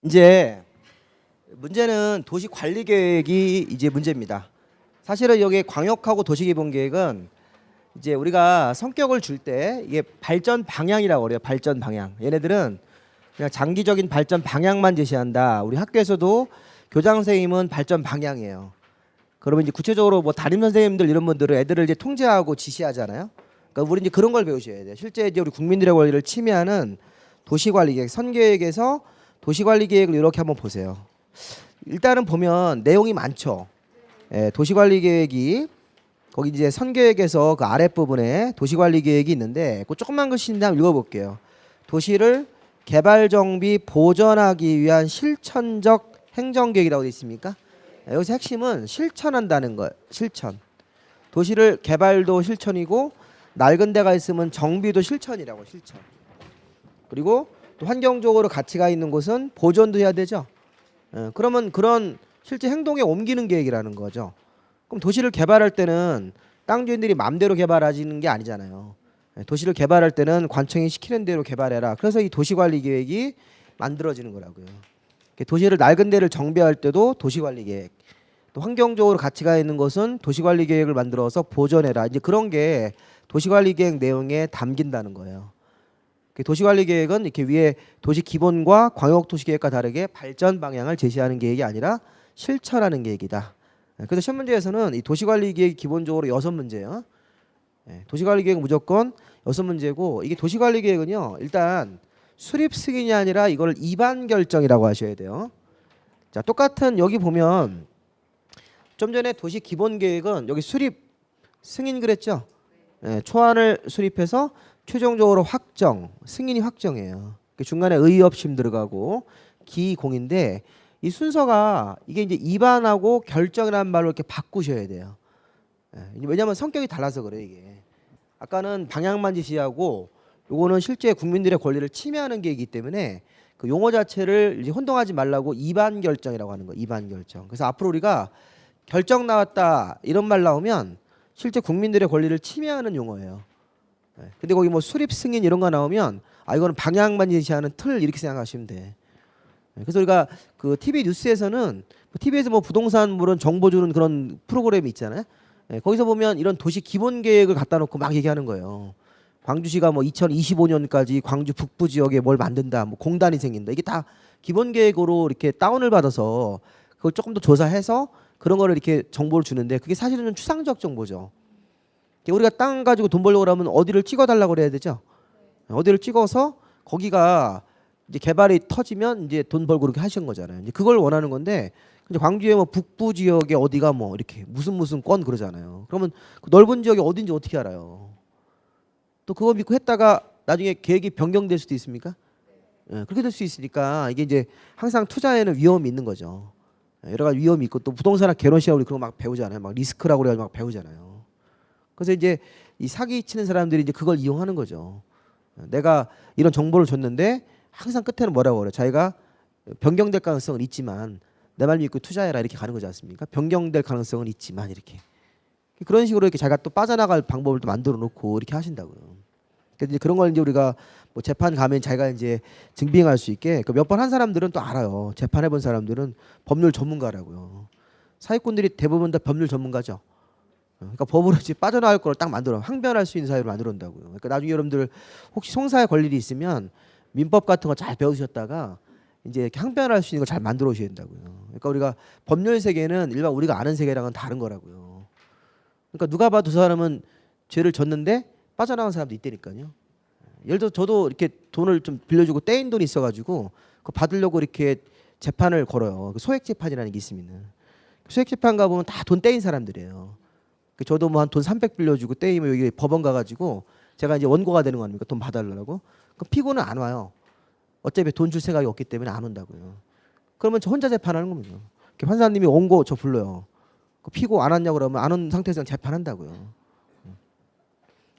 이제 문제는 도시 관리 계획이 이제 문제입니다. 사실은 여기 광역하고 도시개발 계획은 이제 우리가 성격을 줄 때 이게 발전 방향이라고 그래요. 발전 방향. 얘네들은 그냥 장기적인 발전 방향만 제시한다. 우리 학교에서도 교장 선생님은 발전 방향이에요. 그러면 이제 구체적으로 뭐 담임 선생님들 이런 분들은 애들을 이제 통제하고 지시하잖아요. 그러니까 우리 이제 그런 걸 배우셔야 돼요. 실제 이제 우리 국민들의 권리를 침해하는 도시관리계획, 선계획에서 도시관리계획을 이렇게 한번 보세요. 일단은 보면 내용이 많죠. 예, 도시관리계획이 거기 이제 선계획에서 그 아랫부분에 도시관리계획이 있는데 그 조그만 글씨인데 한번 읽어볼게요. 도시를 개발정비 보전하기 위한 실천적 행정계획이라고 되어 있습니까? 예, 여기서 핵심은 실천한다는 거예요. 실천. 도시를 개발도 실천이고 낡은 데가 있으면 정비도 실천이라고. 실천. 그리고 또 환경적으로 가치가 있는 곳은 보존도 해야 되죠. 예, 그러면 그런 실제 행동에 옮기는 계획이라는 거죠. 그럼 도시를 개발할 때는 땅 주인들이 마음대로 개발하지는 게 아니잖아요. 예, 도시를 개발할 때는 관청이 시키는 대로 개발해라. 그래서 이 도시관리 계획이 만들어지는 거라고요. 도시를 낡은 데를 정비할 때도 도시관리 계획. 또 환경적으로 가치가 있는 것은 도시관리 계획을 만들어서 보존해라. 이제 그런 게 도시관리 계획 내용에 담긴다는 거예요. 도시관리 계획은 이렇게 위에 도시 기본과 광역도시계획과 다르게 발전 방향을 제시하는 계획이 아니라 실천하는 계획이다. 그래서 시험 문제에서는 이 도시관리 계획이 기본적으로 6문제예요. 도시관리 계획은 무조건 6문제고 이게 도시관리 계획은요. 일단 수립 승인이 아니라 이걸 입안 결정이라고 하셔야 돼요. 자, 똑같은 여기 보면 좀 전에 도시 기본 계획은 여기 수립 승인 그랬죠. 초안을 수립해서 최종적으로 확정, 승인이 확정이에요. 중간에 의협심 들어가고 기공인데 이 순서가 이게 이제 입안하고 결정이라는 말로 이렇게 바꾸셔야 돼요. 왜냐하면 성격이 달라서 그래요 이게. 아까는 방향만 지시하고 요거는 실제 국민들의 권리를 침해하는 계획이기 때문에 그 용어 자체를 이제 혼동하지 말라고 입안 결정이라고 하는 거예요. 입안 결정. 그래서 앞으로 우리가 결정 나왔다 이런 말 나오면 실제 국민들의 권리를 침해하는 용어예요. 근데 거기 뭐 수립 승인 이런 거 나오면 아 이거는 방향만 제시하는 틀 이렇게 생각하시면 돼. 그래서 우리가 그 TV 뉴스에서는 TV에서 뭐 부동산 물은 정보 주는 그런 프로그램이 있잖아요. 거기서 보면 이런 도시 기본 계획을 갖다 놓고 막 얘기하는 거예요. 광주시가 뭐 2025년까지 광주 북부 지역에 뭘 만든다, 뭐 공단이 생긴다. 이게 다 기본 계획으로 이렇게 다운을 받아서 그걸 조금 더 조사해서 그런 거를 이렇게 정보를 주는데 그게 사실은 좀 추상적 정보죠. 우리가 땅 가지고 돈 벌려고 하면 어디를 찍어달라고 그래야 되죠. 어디를 찍어서 거기가 이제 개발이 터지면 이제 돈 벌고 그렇게 하시는 거잖아요. 이제 그걸 원하는 건데 근데 광주에 뭐 북부 지역에 어디가 뭐 이렇게 무슨 건 그러잖아요. 그러면 그 넓은 지역이 어딘지 어떻게 알아요? 또 그거 믿고 했다가 나중에 계획이 변경될 수도 있습니까? 그렇게 될 수 있으니까 이게 이제 항상 투자에는 위험이 있는 거죠. 여러 가지 위험이 있고 또 부동산학 개론 시험 우리 그거 막 배우잖아요. 막 리스크라고 그래가지고 막 배우잖아요. 그래서 이제 이 사기 치는 사람들이 이제 그걸 이용하는 거죠. 내가 이런 정보를 줬는데 항상 끝에는 뭐라고 그래요? 자기가 변경될 가능성은 있지만 내 말 믿고 투자해라 이렇게 가는 거지 않습니까? 변경될 가능성은 있지만 이렇게 그런 식으로 이렇게 자기가 또 빠져나갈 방법을 또 만들어 놓고 이렇게 하신다고요. 그래서 이제 그런 걸 이제 우리가 뭐 재판 가면 자기가 이제 증빙할 수 있게 몇 번 한 사람들은 또 알아요. 재판해 본 사람들은 법률 전문가라고요. 사기꾼들이 대부분 다 법률 전문가죠. 그러니까 법으로 이제 빠져나갈 걸 딱 만들어 항변할 수 있는 사회로 만들어온다고요. 그러니까 나중에 여러분들 혹시 송사에 걸 일이 있으면 민법 같은 거 잘 배우셨다가 이제 이렇게 항변할 수 있는 걸 잘 만들어 오셔야 된다고요. 그러니까 우리가 법률 세계는 일반 우리가 아는 세계랑은 다른 거라고요. 그러니까 누가 봐도 저 사람은 죄를 졌는데 빠져나간 사람도 있다니까요. 예를 들어 저도 이렇게 돈을 좀 빌려주고 떼인 돈이 있어가지고 그거 받으려고 이렇게 재판을 걸어요. 소액 재판이라는 게 있습니다. 소액 재판 가보면 다 돈 떼인 사람들이에요. 저도 뭐 한 돈 300 빌려주고 떼이면 여기 법원 가가지고 제가 이제 원고가 되는 거 아닙니까? 돈 받아달라고. 그럼 피고는 안 와요. 어차피 돈 줄 생각이 없기 때문에 안 온다고요. 그러면 저 혼자 재판하는 겁니다. 판사님이 원고 저 불러요. 피고 안 왔냐고 그러면 안 온 상태에서 재판한다고요.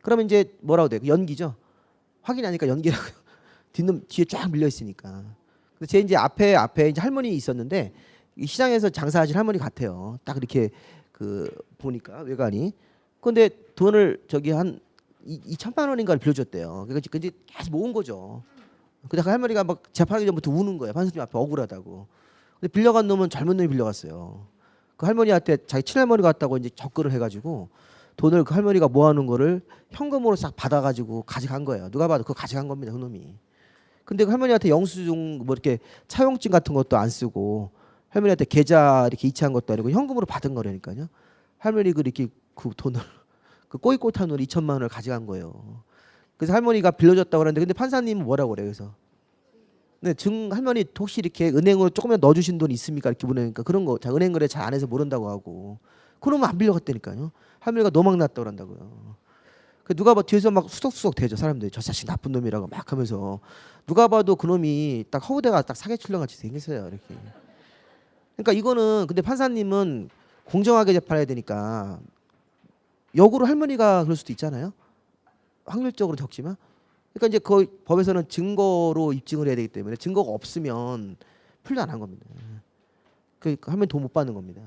그러면 이제 뭐라고 돼요? 연기죠. 확인하니까 연기라고요. 뒷놈 뒤에 쫙 밀려 있으니까. 근데 제 이제 앞에 이제 할머니 있었는데 이 시장에서 장사하실 할머니 같아요. 딱 이렇게 그 보니까 외관이. 근데 돈을 저기 한 2천만 원인가를 빌려줬대요. 그러니까 계속 모은 거죠. 근데 그 할머니가 막 재판하기 전부터 우는 거예요. 판사님 앞에 억울하다고. 근데 빌려간 놈은 잘못 놈이 빌려갔어요. 그 할머니한테 자기 친할머니가 왔다고 이제 접근을 해가지고 돈을 그 할머니가 모아놓은 거를 현금으로 싹 받아가지고 가져간 거예요. 누가 봐도 그거 가져간 겁니다. 그 놈이. 근데 그 할머니한테 영수증 뭐 이렇게 차용증 같은 것도 안 쓰고 할머니한테 계좌 이렇게 이체한 것도 아니고 현금으로 받은 거라니까요. 할머니 이렇게 그 돈을 그 꼬깃꼬깃한 돈 2천만 원을 가져간 거예요. 그래서 할머니가 빌려줬다고 그러는데 근데 판사님은 뭐라고 그래요? 그래서 네, 할머니 혹시 이렇게 은행으로 조금만 넣어주신 돈 있습니까? 이렇게 보내니까 그런 거 자 은행 거래 잘 안 해서 모른다고 하고 그러면 안 빌려갔다니까요. 할머니가 노망 났다고 그런다고요. 그 누가 봐 뒤에서 막 수석수석 대죠 사람들이 저 자식 나쁜 놈이라고 막 하면서 누가 봐도 그 놈이 딱 허우대가 딱 사기칠령 같이 생겼어요 이렇게. 그러니까 이거는 근데 판사님은 공정하게 재판해야 되니까 역으로 할머니가 그럴 수도 있잖아요. 확률적으로 적지만. 그러니까 이제 그 법에서는 증거로 입증을 해야 되기 때문에 증거가 없으면 풀려 안 한 겁니다. 그 할머니 돈 못 받는 겁니다.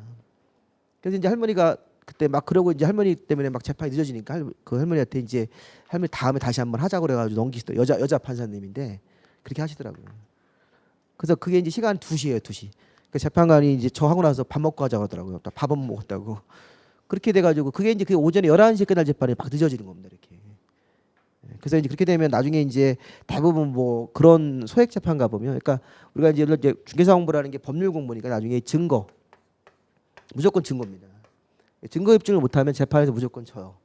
그래서 이제 할머니가 그때 막 그러고 이제 할머니 때문에 막 재판이 늦어지니까 그 할머니한테 이제 할머니 다음에 다시 한번 하자고 그래가지고 넘기시더 여자 판사님인데 그렇게 하시더라고요. 그래서 그게 이제 시간 2시예요, 2시. 그 재판관이 이제 저 하고 나서 밥 먹고 하자고 하더라고요. 밥은 먹었다고. 그렇게 돼가지고 그게 이제 그 오전에 11시에 끝날 재판이 막 늦어지는 겁니다, 이렇게. 그래서 이제 그렇게 되면 나중에 이제 대부분 뭐 그런 소액 재판 가 보면, 그러니까 우리가 이제 중개사공부라는 게 법률 공부니까 나중에 증거 무조건 증거입니다. 증거 입증을 못하면 재판에서 무조건 져요.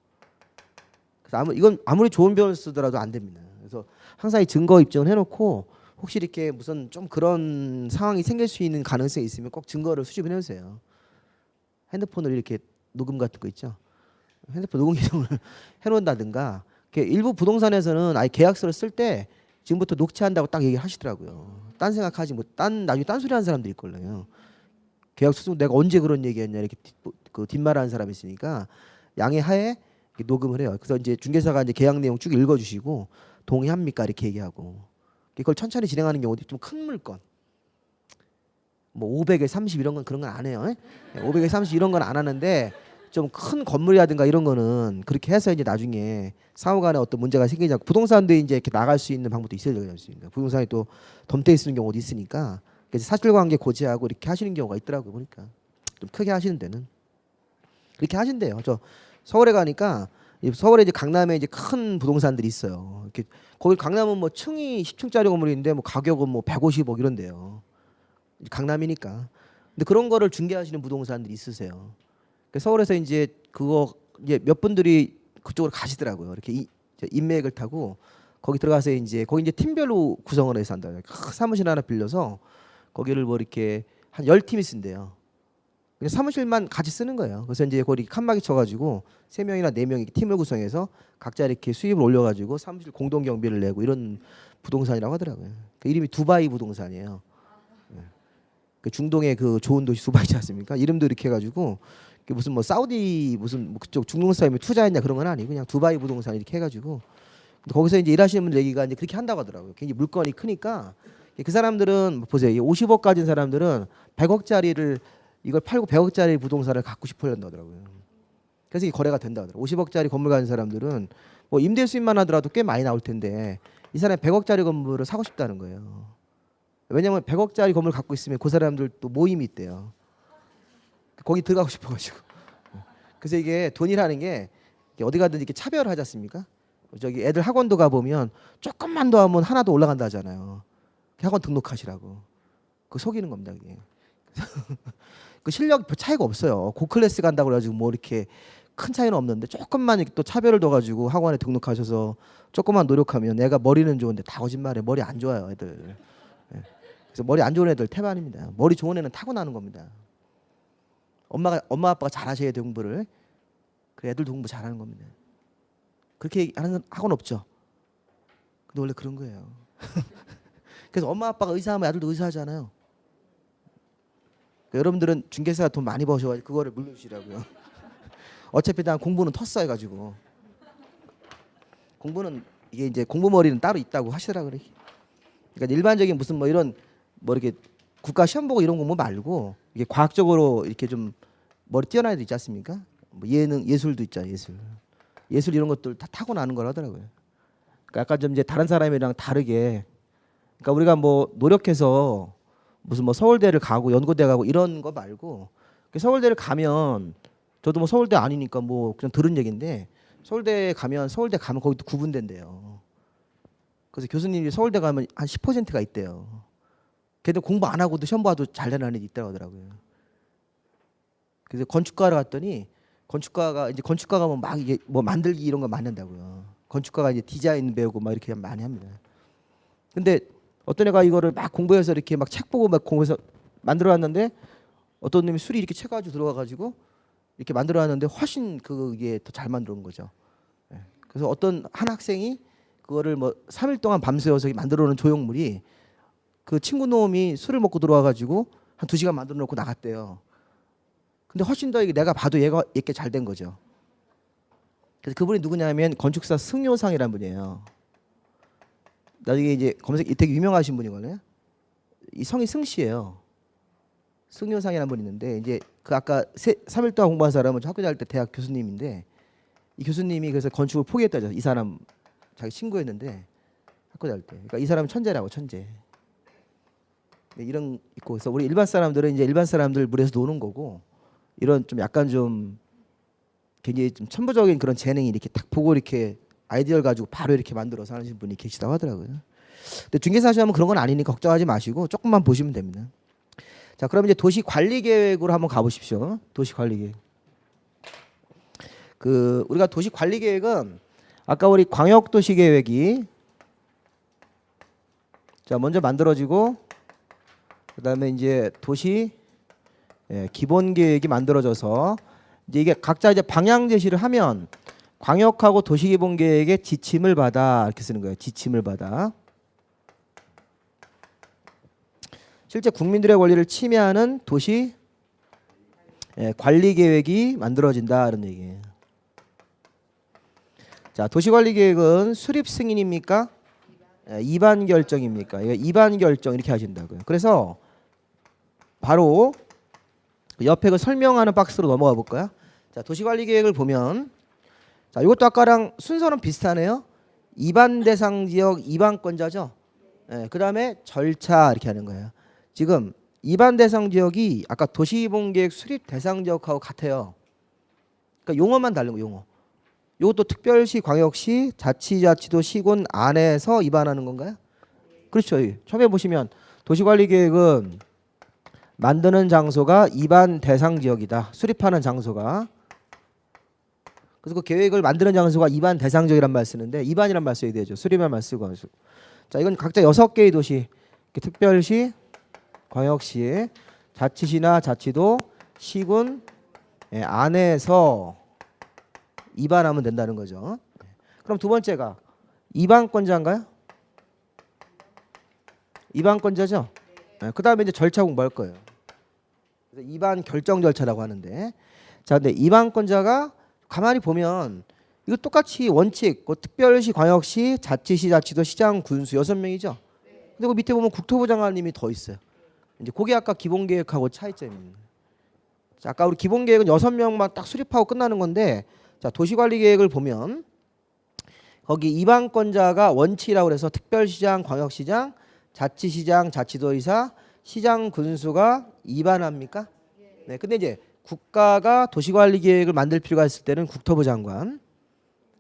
그래서 이건 아무리 좋은 변을 쓰더라도 안 됩니다. 그래서 항상 이 증거 입증을 해놓고 혹시 이렇게 무슨 좀 그런 상황이 생길 수 있는 가능성이 있으면 꼭 증거를 수집을 해주세요. 핸드폰으로 이렇게 녹음 같은 거 있죠. 핸드폰 녹음 기능을 해놓는다든가. 일부 부동산에서는 아예 계약서를 쓸 때 지금부터 녹취한다고 딱 얘기를 하시더라고요. 딴 생각하지 뭐 나중에 딴소리 하는 사람들이 있걸요. 계약서 쓰고 내가 언제 그런 얘기했냐 이렇게 그 뒷말하는 사람이 있으니까 양해하에 녹음을 해요. 그래서 이제 중개사가 이제 계약 내용 쭉 읽어주시고 동의합니까 이렇게 얘기하고 이걸 천천히 진행하는 경우도 좀 큰 물건 뭐 500에 30 이런 건 그런 건 안 해요. 500에 30 이런 건 안 하는데 좀 큰 건물이라든가 이런 거는 그렇게 해서 이제 나중에 상호간에 어떤 문제가 생기지 않고 부동산도 이제 이렇게 나갈 수 있는 방법도 있어야 되지 않습니까? 부동산이 또 덤태에 쓰는 경우도 있으니까 그래서 사실관계 고지하고 이렇게 하시는 경우가 있더라고요. 보니까 좀 크게 하시는 데는 그렇게 하신대요. 저 서울에 가니까 서울에 이제 강남에 이제 큰 부동산들이 있어요. 이렇게 거기 강남은 뭐 층이 10층짜리 건물인데 뭐 가격은 뭐 150억 이런데요. 강남이니까. 근데 그런 거를 중개하시는 부동산들이 있으세요. 서울에서 이제 그거 이제 몇 분들이 그쪽으로 가시더라고요. 이렇게 인맥을 타고 거기 들어가서 이제 거기 이제 팀별로 구성을 해서 한다. 사무실 하나 빌려서 거기를 뭐 이렇게 한 10팀이 쓴대요. 사무실만 같이 쓰는 거예요. 그래서 이제 거기 칸막이 쳐가지고 3명이나 4명이 팀을 구성해서 각자 이렇게 수입을 올려가지고 사무실 공동 경비를 내고 이런 부동산이라고 하더라고요. 그 이름이 두바이 부동산이에요. 그 중동의 그 좋은 도시 두바이지 않습니까? 이름도 이렇게 해가지고 무슨 뭐 사우디 무슨 뭐 그쪽 중동 사람이 투자했냐 그런 건 아니고 그냥 두바이 부동산 이렇게 해가지고 거기서 이제 일하시는 분들 얘기가 이제 그렇게 한다고 하더라고요. 굉장히 물건이 크니까 그 사람들은 보세요. 50억 가진 사람들은 100억짜리를 이걸 팔고 100억짜리 부동산을 갖고 싶어 한다더라고요. 그래서 이 거래가 된다 하더라고요. 50억짜리 건물 가진 사람들은 뭐 임대 수입만 하더라도 꽤 많이 나올 텐데 이 사람이 100억짜리 건물을 사고 싶다는 거예요. 왜냐하면 100억짜리 건물 갖고 있으면 그 사람들 또 모임이 있대요. 거기 들어가고 싶어가지고. 그래서 이게 돈이라는 게 어디 가든지 이렇게 차별하지 않습니까? 저기 애들 학원도 가보면 조금만 더 하면 하나 더 올라간다 하잖아요. 학원 등록하시라고. 그거 속이는 겁니다. 그게. 그 실력 별 차이가 없어요. 고클래스 간다고 그래가지고 뭐 이렇게 큰 차이는 없는데 조금만 이렇게 또 차별을 둬가지고 학원에 등록하셔서 조금만 노력하면 애가 머리는 좋은데 다 거짓말해. 머리 안 좋아요 애들. 그래서 머리 안 좋은 애들 태반입니다. 머리 좋은 애는 타고나는 겁니다. 엄마 아빠가 잘하셔야 돼 공부를. 그 애들도 공부 잘하는 겁니다. 그렇게 하는 학원 없죠. 근데 원래 그런 거예요. 그래서 엄마 아빠가 의사하면 아들도 의사하잖아요. 그러니까 여러분들은 중개사가 돈 많이 버셔가지고 그거를 물려주시라고요. 어차피 난 공부는 텄어 해가지고 공부는 이게 이제 공부머리는 따로 있다고 하시더라고요. 그러니까 일반적인 무슨 뭐 이런 뭐 이렇게 국가 시험 보고 이런 공부 말고 이게 과학적으로 이렇게 좀 머리 뛰어난 애들 있지 않습니까? 뭐 예능 예술도 있잖아요. 예술 이런 것들 다 타고나는 거라더라고요. 그러니까 약간 좀 이제 다른 사람이랑 다르게 그러니까 우리가 뭐 노력해서 무슨 뭐 서울대를 가고 연고대 가고 이런 거 말고 서울대를 가면 저도 뭐 서울대 아니니까 뭐 그냥 들은 얘기인데 서울대 가면 거기 또 구분된대요. 그래서 교수님이 서울대 가면 한 10%가 있대요. 걔들 공부 안 하고도 시험 봐도 잘 되는 애들이 있다고 하더라고요. 그래서 건축가를 갔더니 건축가가 뭐 막 이게 뭐 만들기 이런 거 많이 한다고요. 건축가가 이제 디자인 배우고 막 이렇게 많이 합니다. 근데 어떤 애가 이거를 막 공부해서 이렇게 막 책 보고 막 공부해서 만들어 놨는데 어떤 놈이 술이 이렇게 채가지고 들어가 가지고 이렇게 만들어 놨는데 훨씬 그게 더 잘 만들어 온 거죠. 그래서 어떤 한 학생이 그거를 뭐 3일 동안 밤새워서 만들어 놓은 조형물이 그 친구 놈이 술을 먹고 들어와 가지고 한 2시간 만들어 놓고 나갔대요. 근데 훨씬 더 이게 내가 봐도 얘가 이렇게 잘 된 거죠. 그래서 그분이 누구냐면 건축사 승효상이라는 분이에요. 나중에 이제 되게 유명하신 분이거든요. 이 성이 승씨예요. 승효상이라는 분이 있는데 이제 그 아까 3일 동안 공부한 사람은 학교 다닐 때 대학 교수님인데 이 교수님이 그래서 건축을 포기했다죠. 이 사람 자기 친구였는데 학교 다닐 때. 그러니까 이 사람은 천재라고 천재. 네, 이런 있고 그래서 우리 일반 사람들은 이제 일반 사람들 물에서 노는 거고 이런 좀 약간 좀 굉장히 좀 천부적인 그런 재능이 이렇게 딱 보고 이렇게 아이디어를 가지고 바로 이렇게 만들어서 하시는 분이 계시다고 하더라고요. 근데 중개사 시험은 그런 건 아니니까 걱정하지 마시고 조금만 보시면 됩니다. 자, 그럼 이제 도시 관리 계획으로 한번 가보십시오. 도시 관리 계획. 우리가 도시 관리 계획은 아까 우리 광역 도시 계획이 자 먼저 만들어지고 그다음에 이제 도시 기본 계획이 만들어져서 이제 이게 각자 이제 방향 제시를 하면 광역하고 도시기본계획의 지침을 받아 이렇게 쓰는 거예요. 지침을 받아. 실제 국민들의 권리를 침해하는 도시 관리계획이 만들어진다 이런 얘기예요. 자, 도시관리계획은 수립 승인입니까? 이반 결정입니까? 이반 결정 이렇게 하신다고요. 그래서 바로 옆에 그 설명하는 박스로 넘어가 볼까요? 자, 도시관리계획을 보면 자, 이것도 아까랑 순서는 비슷하네요. 이반 대상 지역 이반권자죠. 그다음에 절차 이렇게 하는 거예요. 지금 이반 대상 지역이 아까 도시기본계획 수립 대상 지역하고 같아요. 그러니까 용어만 다른 거 용어. 이것도 특별시, 광역시, 자치자치도, 시군 안에서 이반하는 건가요? 그렇죠. 처음에 보시면 도시관리계획은 만드는 장소가 이반 대상 지역이다. 수립하는 장소가. 그래서 그 계획을 만드는 장소가 이반 대상 지역이란 말 쓰는데 이반이란 말 써야 되죠. 수립이란 말 쓰고. 자, 이건 각자 6개의 도시. 특별시, 광역시, 자치시나 자치도, 시군 안에서 이반하면 된다는 거죠. 그럼 두 번째가 이반권자인가요? 이반권자죠. 그 다음에 이제 절차 공부할 거예요. 그래서 이반 결정 절차라고 하는데, 자, 근데 이반권자가 가만히 보면 이거 똑같이 원칙, 특별시, 광역시, 자치시, 자치도, 시장, 군수 6명이죠. 근데 그 밑에 보면 국토부 장관님이 더 있어요. 이제 그게 아까 기본계획하고 차이점입니다. 자, 아까 우리 기본계획은 6명만 딱 수립하고 끝나는 건데, 자, 도시관리계획을 보면 거기 이반권자가 원칙이라고 해서 특별시장, 광역시장, 자치시장, 자치도의사, 시장, 군수가 이반합니까? 네, 근데 이제 국가가 도시관리계획을 만들 필요가 있을 때는 국토부 장관.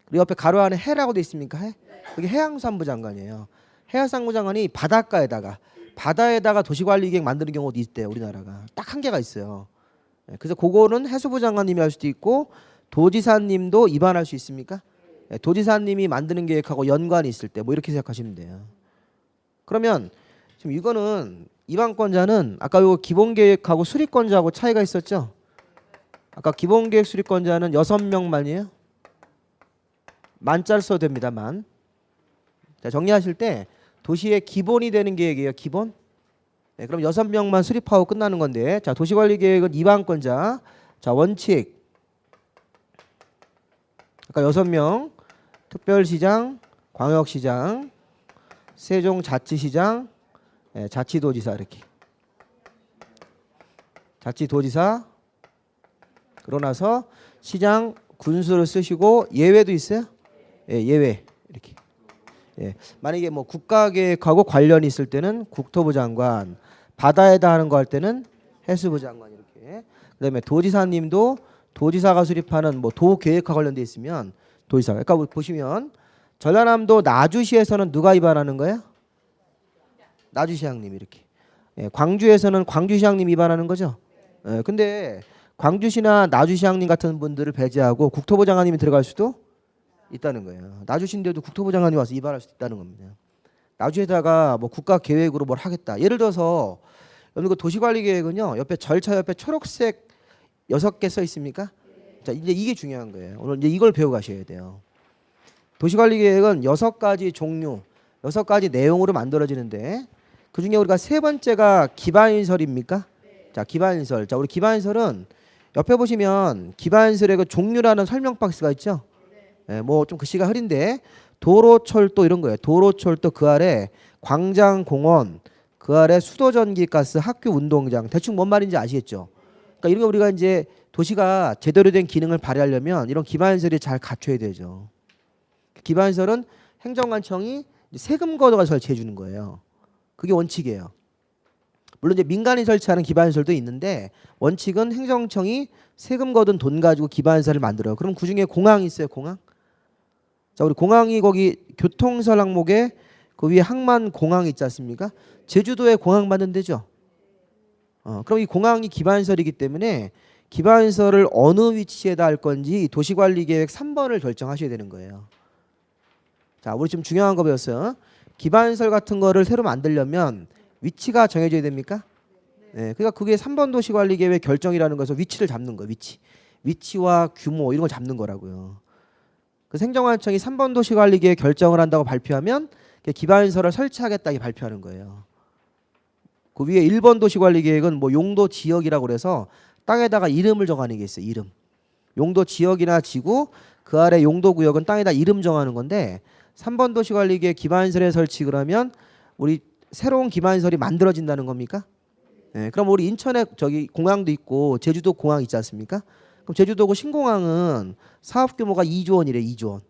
그리고 옆에 가로 안에 해라고 돼 있습니까? 해? 그게 해양수산부 장관이에요. 해양수산부 장관이 바다에다가 도시관리계획 만드는 경우도 있대요. 우리나라가 딱 한 개가 있어요. 그래서 그거는 해수부 장관님이 할 수도 있고 도지사님도 입안할 수 있습니까? 도지사님이 만드는 계획하고 연관이 있을 때 뭐 이렇게 생각하시면 돼요. 그러면 지금 이거는 입안권자는 아까 요 기본계획하고 수립권자하고 차이가 있었죠? 아까 기본계획 수립권자는 6명만이에요. 만자를 써도 됩니다. 만. 자, 정리하실 때 도시의 기본이 되는 계획이에요. 기본. 네, 그럼 6명만 수립하고 끝나는 건데, 자, 도시관리계획은 이반권자. 자, 원칙. 아까 6명. 특별시장, 광역시장, 세종자치시장, 자치도지사 이렇게. 자치도지사. 그러고 나서 시장, 군수를 쓰시고 예외도 있어요? 예외 이렇게. 예. 만약에 뭐 국가계획하고 관련이 있을 때는 국토부 장관, 바다에다 하는 거 할 때는 해수부 장관 이렇게. 그다음에 도지사님도 도지사가 수립하는 뭐 도계획과 관련돼 있으면 도지사. 그러니까 보시면 전라남도 나주시에서는 누가 위반하는 거예요? 나주시장님 이렇게. 예. 광주에서는 광주시장님 위반하는 거죠. 예. 근데 광주시나 나주시장님 같은 분들을 배제하고 국토부 장관님이 들어갈 수도 있다는 거예요. 나주시인데도 국토부 장관이 와서 위반할 수 있다는 겁니다. 나주에다가 뭐 국가 계획으로 뭘 하겠다. 예를 들어서 여러분 그 도시관리계획은요. 옆에 절차 옆에 초록색 6개 써 있습니까? 자, 이제 이게 중요한 거예요. 오늘 이제 이걸 배워 가셔야 돼요. 도시관리계획은 6가지 종류, 6가지 내용으로 만들어지는데 그중에 우리가 세 번째가 기반인설입니까? 자, 기반인설. 자, 우리 기반인설은 옆에 보시면 기반인설의 그 종류라는 설명 박스가 있죠. 예, 뭐 좀 글씨가 흐린데 도로, 철도 이런 거예요. 도로, 철도 그 아래 광장, 공원, 그 아래 수도, 전기, 가스, 학교, 운동장. 대충 뭔 말인지 아시겠죠? 그러니까 이런 거 우리가 이제 도시가 제대로 된 기능을 발휘하려면 이런 기반시설이 잘 갖춰야 되죠. 기반시설은 행정관청이 세금 걷어가 설치해 주는 거예요. 그게 원칙이에요. 물론 이제 민간이 설치하는 기반시설도 있는데 원칙은 행정청이 세금 걷은 돈 가지고 기반시설을 만들어요. 그럼 그중에 공항이 있어요. 공항? 자, 우리 공항이 거기 교통설 항목에 그 위에 항만 공항 있지 않습니까? 제주도에 공항 만든 데죠. 그럼 이 공항이 기반시설이기 때문에 기반시설을 어느 위치에다 할 건지 도시관리계획 3번을 결정하셔야 되는 거예요. 자, 우리 지금 중요한 거 배웠어요. 기반시설 같은 거를 새로 만들려면 위치가 정해져야 됩니까? 네, 그러니까 그게 3번 도시관리계획 결정이라는 것에서 위치를 잡는 거예요. 위치와 규모 이런 걸 잡는 거라고요. 그래서 행정관청이 3번 도시관리계획 결정을 한다고 발표하면 기반시설을 설치하겠다 이 발표하는 거예요. 그 위에 1번 도시관리계획은 뭐 용도 지역이라고 그래서 땅에다가 이름을 정하는 게 있어요. 이름. 용도 지역이나 지구 그 아래 용도 구역은 땅에다 이름 정하는 건데 3번 도시관리계획 기반시설에 설치 그러면 우리 새로운 기반시설이 만들어진다는 겁니까? 네, 그럼 우리 인천에 저기 공항도 있고 제주도 공항 있지 않습니까? 그럼 제주도고 신공항은 사업 규모가 2조 원이래. 2조 원.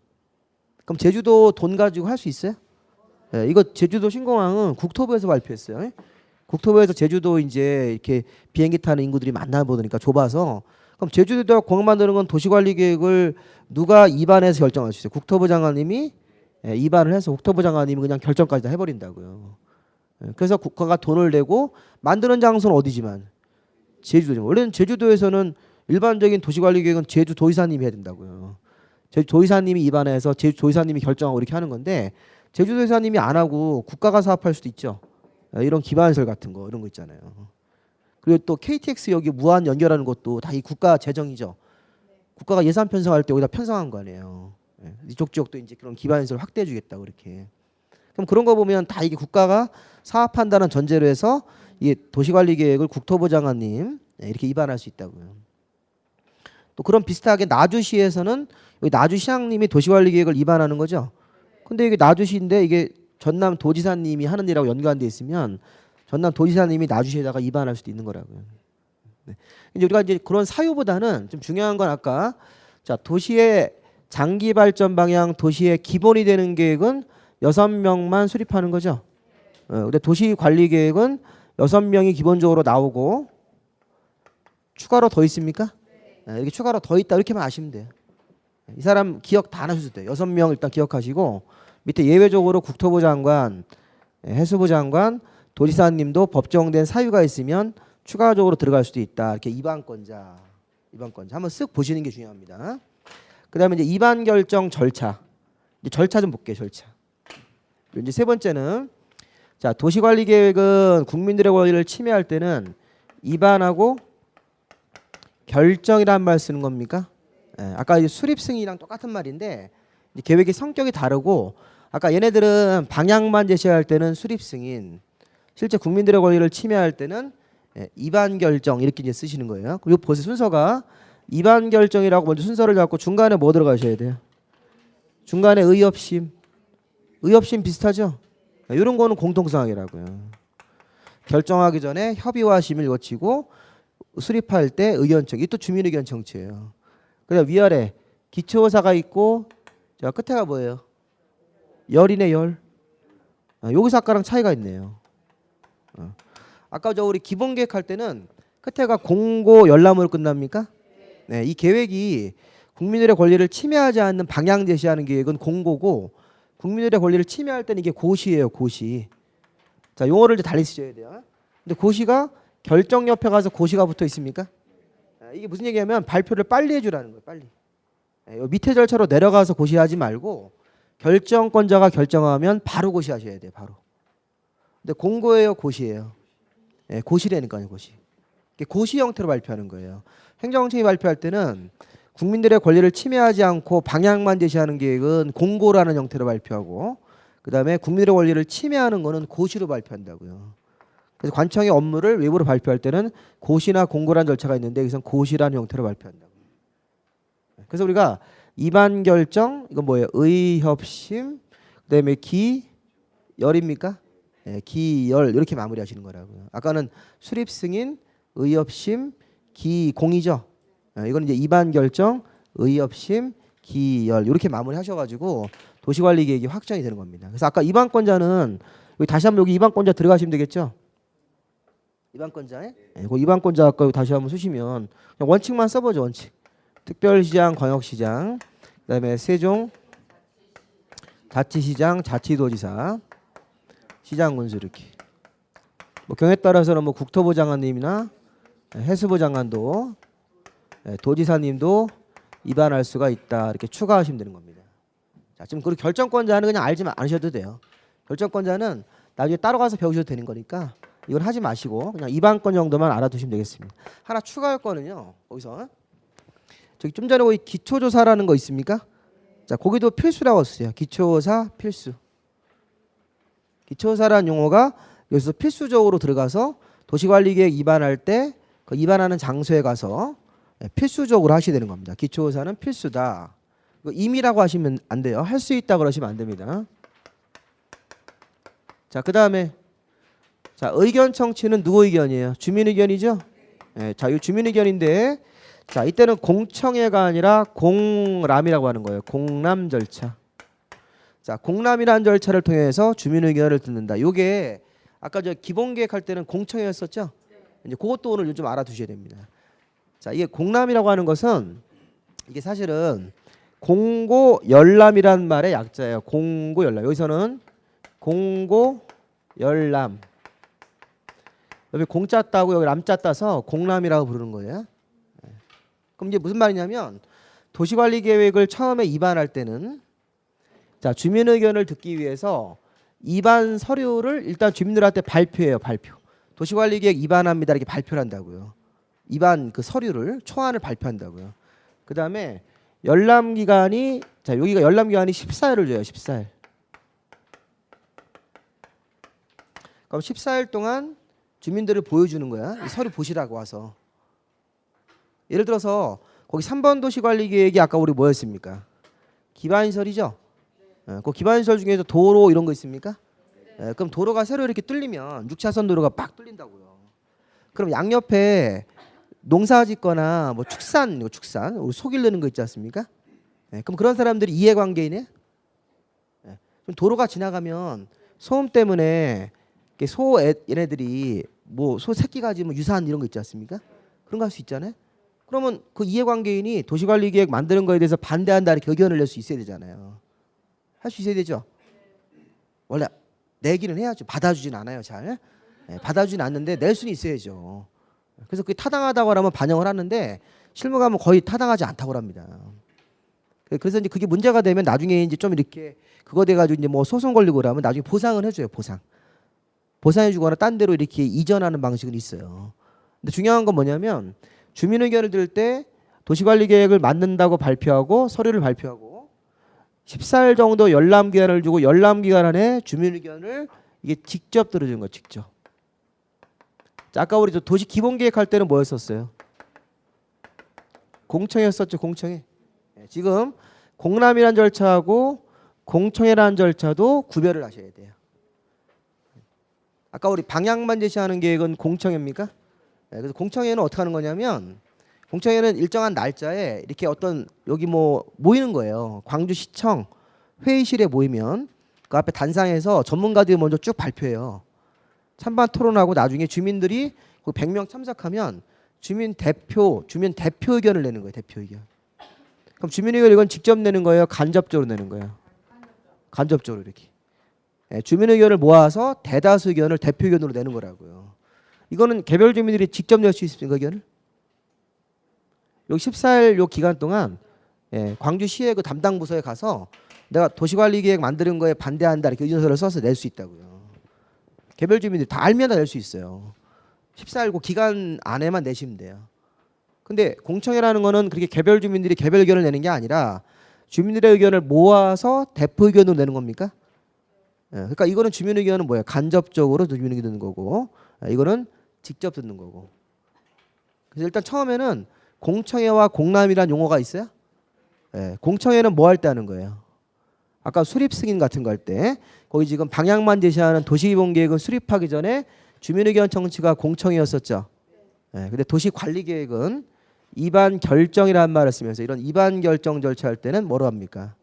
그럼 제주도 돈 가지고 할 수 있어요? 네, 이거 제주도 신공항은 국토부에서 발표했어요. 네? 국토부에서 제주도 이제 이렇게 비행기 타는 인구들이 많나 보니까 좁아서 그럼 제주도에 공항 만드는 건 도시관리계획을 누가 입안해서 결정할 수 있어요? 국토부 장관님이 입안을 해서 국토부 장관님이 그냥 결정까지 다 해버린다고요. 그래서 국가가 돈을 내고 만드는 장소는 어디지만 제주도죠. 원래는 제주도에서는 일반적인 도시관리계획은 제주도지사님이 해야 된다고요. 제주도지사님이 입안해서 제주도지사님이 결정하고 이렇게 하는 건데 제주도지사님이 안 하고 국가가 사업할 수도 있죠. 이런 기반시설 같은 거 이런 거 있잖아요. 그리고 또 KTX 여기 무한 연결하는 것도 다 이 국가 재정이죠. 국가가 예산 편성할 때 여기다 편성한 거 아니에요. 이쪽 지역도 이제 그런 기반시설 확대해 주겠다 그렇게. 그럼 그런 거 보면 다 이게 국가가 사업한다는 전제로 해서 이게 도시관리계획을 국토부 장관님 이렇게 입안할 수 있다고요. 또 그런 비슷하게 나주시에서는 여기 나주시장님이 도시관리계획을 입안하는 거죠. 근데 이게 나주시인데 이게 전남 도지사님이 하는 일하고 연관돼 있으면 전남 도지사님이 나주시에다가 입안할 수도 있는 거라고요. 네. 이제 우리가 이제 그런 사유보다는 좀 중요한 건 아까 자 도시의 장기 발전 방향, 도시의 기본이 되는 계획은 6명만 수립하는 거죠. 근데 도시 관리 계획은 6명이 기본적으로 나오고 추가로 더 있습니까? 이렇게 추가로 더 있다 이렇게만 아시면 돼요. 이 사람 기억 다 안 하셔도 돼요. 6명 일단 기억하시고 밑에 예외적으로 국토부 장관, 해수부 장관, 도지사님도 법정된 사유가 있으면 추가적으로 들어갈 수도 있다. 이렇게 입안권자 한번 쓱 보시는 게 중요합니다. 그다음에 이제 입안 결정 절차. 이제 절차 좀 볼게요. 절차. 이제 세 번째는 자 도시관리계획은 국민들의 권리를 침해할 때는 입안하고 결정이라는 말 쓰는 겁니까? 아까 이제 수립 승인이랑 똑같은 말인데 이제 계획의 성격이 다르고 아까 얘네들은 방향만 제시할 때는 수립 승인, 실제 국민들의 권리를 침해할 때는 입안 결정 이렇게 이제 쓰시는 거예요. 그리고 보세요 순서가 입안 결정이라고 먼저 순서를 잡고 중간에 뭐 들어가셔야 돼요? 중간에 의협심 비슷하죠? 이런 거는 공통사항이라고요. 결정하기 전에 협의와 심의를 거치고 수립할 때 의견청, 이게 또 주민의견 청취예요. 그다음 위아래 기초사가 있고 자 끝에가 뭐예요? 열이네 열. 여기서 아까랑 차이가 있네요. 아까 우리 기본 계획할 때는 끝에가 공고 열람으로 끝납니까? 네, 이 계획이 국민들의 권리를 침해하지 않는 방향 제시하는 계획은 공고고, 국민들의 권리를 침해할 때는 이게 고시예요, 고시. 자, 용어를 이제 달리 쓰셔야 돼요. 근데 고시가 결정 옆에 가서 고시가 붙어 있습니까? 이게 무슨 얘기냐면 발표를 빨리 해주라는 거예요, 빨리. 밑에 절차로 내려가서 고시하지 말고 결정권자가 결정하면 바로 고시하셔야 돼요, 바로. 근데 공고예요, 고시예요? 고시라니까요, 고시. 고시 형태로 발표하는 거예요. 행정청이 발표할 때는 국민들의 권리를 침해하지 않고 방향만 제시하는 계획은 공고라는 형태로 발표하고, 그다음에 국민들의 권리를 침해하는 거는 고시로 발표한다고요. 그래서 관청의 업무를 외부로 발표할 때는 고시나 공고라는 절차가 있는데 여기서는 고시라는 형태로 발표한다고. 그래서 우리가 입안 결정, 이건 뭐예요? 의협심, 그다음에 기열입니까? 기열 이렇게 마무리하시는 거라고요. 아까는 수립 승인, 의협심, 기공이죠. 이건 이제 입안 결정, 의협심, 기열 이렇게 마무리하셔가지고 도시관리 계획이 확정이 되는 겁니다. 그래서 아까 입안권자는 여기 다시 한번 여기 입안권자 들어가시면 되겠죠. 입안권자에 그 입안권자 아까 다시 한번 쓰시면 그냥 원칙만 써보죠, 원칙. 특별시장, 광역시장, 그다음에 세종 자치시장, 자치도지사, 시장군수 이렇게. 뭐 경우에 따라서는 뭐 국토부 장관님이나 해수부 장관도 도지사님도 입안할 수가 있다 이렇게 추가하시면 되는 겁니다. 자, 지금 그 결정권자는 그냥 알지 않으셔도 돼요. 결정권자는 나중에 따로 가서 배우셔도 되는 거니까 이건 하지 마시고 그냥 입안권 정도만 알아두시면 되겠습니다. 하나 추가할 거는요. 거기서 저기 좀 전에 거기 기초조사라는 거 있습니까? 자, 거기도 필수라고 썼어요. 기초조사 필수. 기초조사라는 용어가 여기서 필수적으로 들어가서 도시관리계획 입안할 때 그 입안하는 장소에 가서 필수적으로 하셔야 되는 겁니다. 기초조사는 필수다. 임의라고 하시면 안 돼요. 할 수 있다 그러시면 안 됩니다. 자, 그 다음에 자, 의견 청취는 누구 의견이에요? 주민 의견이죠? 자, 이 주민 의견인데 자, 이때는 공청회가 아니라 공람이라고 하는 거예요. 공람 절차. 자, 공람이라는 절차를 통해서 주민 의견을 듣는다. 요게 아까 저 기본 계획할 때는 공청회였었죠? 이제 그것도 오늘 좀 알아두셔야 됩니다. 자, 이게 공람이라고 하는 것은 이게 사실은 공고 열람이란 말의 약자예요. 공고 열람. 여기서는 공고 열람. 여기 공짜 따고 여기 람짜 따서 공람이라고 부르는 거예요. 그럼 이제 무슨 말이냐면 도시관리 계획을 처음에 입안할 때는 자, 주민 의견을 듣기 위해서 입안 서류를 일단 주민들한테 발표해요. 발표. 도시관리 계획 입안합니다. 이렇게 발표를 한다고요. 입안 그 서류를 초안을 발표한다고요. 그다음에 열람 기간이 자, 여기가 열람 기간이 14일을 줘요. 14일. 그럼 14일 동안 주민들을 보여주는 거야. 이 서류 보시라고 와서. 예를 들어서 거기 3번 도시관리계획이 아까 우리 뭐였습니까? 기반시설이죠. 그 기반시설 중에서 도로 이런 거 있습니까? 그럼 도로가 새로 이렇게 뚫리면 6차선 도로가 막 뚫린다고요. 그럼 양옆에 농사 짓거나 뭐 축산 우리 소 기르는 거 있지 않습니까? 그럼 그런 사람들이 이해관계이네. 그럼 도로가 지나가면 소음 때문에 얘네들이 뭐 소 새끼 가지면 유산 이런 거 있지 않습니까? 그런 거 할 수 있잖아요. 그러면 그 이해관계인이 도시관리계획 만드는 거에 대해서 반대한다 이렇게 의견을 낼 수 있어야 되잖아요. 할 수 있어야 되죠. 원래 내기는 해야죠. 받아주진 않아요, 잘. 받아주진 않는데 낼 수는 있어야죠. 그래서 그게 타당하다고 하면 반영을 하는데 실무가면 거의 타당하지 않다고 합니다. 그래서 이제 그게 문제가 되면 나중에 이제 좀 이렇게 그거 돼가지고 이제 뭐 소송 걸리고 그러면 나중에 보상을 해줘요, 보상. 보상해주거나 딴 데로 이렇게 이전하는 방식은 있어요. 근데 중요한 건 뭐냐면 주민 의견을 들을 때 도시관리계획을 만든다고 발표하고 서류를 발표하고 14일 정도 열람 기간을 주고 열람 기간 안에 주민 의견을 이게 직접 들어주는 거 직접. 자, 아까 우리 도시 기본 계획할 때는 뭐였었어요? 공청회였었죠, 공청회. 지금 공람이라는 절차하고 공청회라는 절차도 구별을 하셔야 돼요. 아까 우리 방향만 제시하는 계획은 공청회입니까? 그래서 공청회는 어떻게 하는 거냐면 공청회는 일정한 날짜에 이렇게 어떤 여기 뭐 모이는 거예요. 광주시청 회의실에 모이면 그 앞에 단상에서 전문가들이 먼저 쭉 발표해요. 찬반 토론하고 나중에 주민들이 그 100명 참석하면 주민 대표 의견을 내는 거예요. 대표 의견. 그럼 주민 의견 이건 직접 내는 거예요? 간접적으로 내는 거예요? 간접적으로 이렇게. 예, 주민 의견을 모아서 대다수 의견을 대표 의견으로 내는 거라고요. 이거는 개별 주민들이 직접 낼 수 있습니까? 의견을? 여기 14일 요 기간 동안 예, 광주시의 그 담당 부서에 가서 내가 도시관리계획 만드는 거에 반대한다 이렇게 의견서를 써서 낼 수 있다고요. 개별 주민들이 다 알면 다 낼 수 있어요. 14일 그 기간 안에만 내시면 돼요. 근데 공청회라는 거는 그렇게 개별 주민들이 개별 의견을 내는 게 아니라 주민들의 의견을 모아서 대표 의견으로 내는 겁니까? 예, 그러니까 이거는 주민 의견은 뭐예요? 간접적으로 주민 의견 듣는 거고, 이거는 직접 듣는 거고. 그래서 일단 처음에는 공청회와 공람이라는 용어가 있어요. 예, 공청회는 뭐 할 때 하는 거예요? 아까 수립 승인 같은 거 할 때 거기 지금 방향만 제시하는 도시기본계획은 수립하기 전에 주민의견 청취가 공청회였었죠. 예, 근데 도시관리계획은 입안 결정이라는 말을 쓰면서 이런 입안 결정 절차할 때는 뭐로 합니까?